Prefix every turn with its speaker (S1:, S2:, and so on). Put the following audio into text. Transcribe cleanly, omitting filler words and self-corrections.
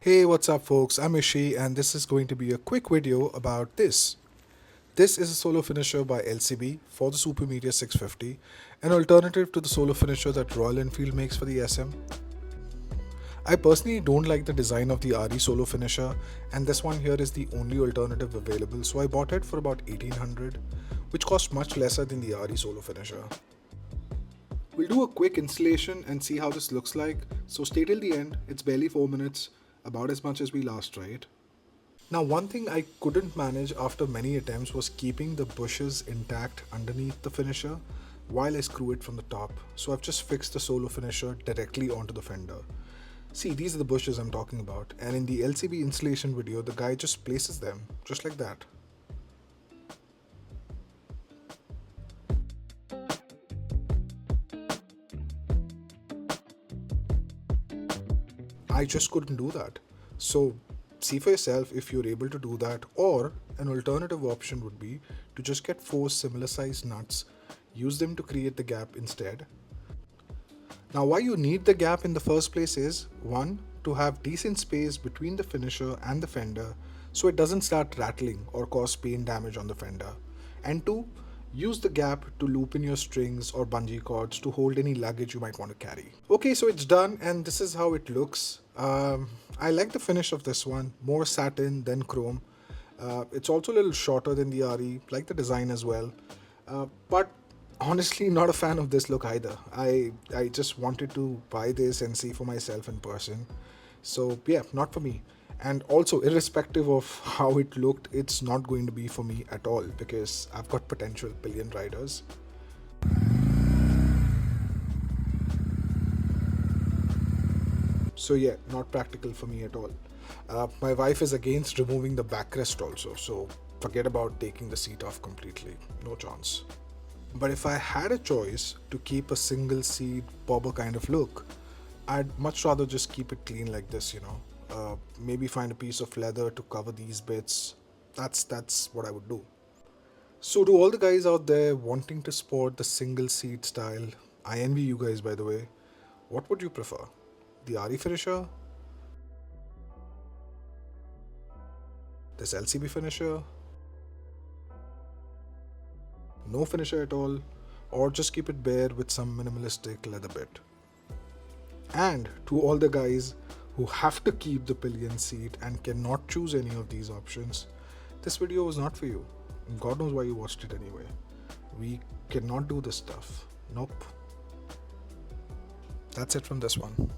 S1: Hey, what's up folks? I'm Ishi and this is going to be a quick video about this. This is a solo finisher by LCB for the Super Meteor 650, an alternative to the solo finisher that Royal Enfield makes for the SM. I personally don't like the design of the RE solo finisher, and this one here is the only alternative available, so I bought it for about 1800, which cost much lesser than the RE solo finisher. We'll do a quick installation and see how this looks like, so stay till the end. It's barely 4 minutes, about as much as we last tried. Now, one thing I couldn't manage after many attempts was keeping the bushes intact underneath the finisher while I screw it from the top. So I've just fixed the solo finisher directly onto the fender. See, these are the bushes I'm talking about, and in the LCB installation video, the guy just places them just like that. I just couldn't do that. So see for yourself if you're able to do that, or an alternative option would be to just get 4 similar sized nuts, use them to create the gap instead. Now why you need the gap in the first place is 1. To have decent space between the finisher and the fender so it doesn't start rattling or cause paint damage on the fender, and 2. Use the gap to loop in your strings or bungee cords to hold any luggage you might want to carry. Okay, so it's done and this is how it looks. I like the finish of this one, more satin than chrome. It's also a little shorter than the RE, like the design as well. But honestly, not a fan of this look either. I just wanted to buy this and see for myself in person. So yeah, not for me. And also, irrespective of how it looked, it's not going to be for me at all because I've got potential pillion riders. So yeah, not practical for me at all. My wife is against removing the backrest also, so forget about taking the seat off completely. No chance. But if I had a choice to keep a single seat bobber kind of look, I'd much rather just keep it clean like this, maybe find a piece of leather to cover these bits. That's what I would do. So to all the guys out there wanting to sport the single seat style, I envy you guys by the way. What would you prefer? The RE finisher? This LCB finisher? No finisher at all? Or just keep it bare with some minimalistic leather bit? And to all the guys who have to keep the pillion seat and cannot choose any of these options, this video was not for you. God knows why you watched it anyway. We cannot do this stuff. Nope. That's it from this one.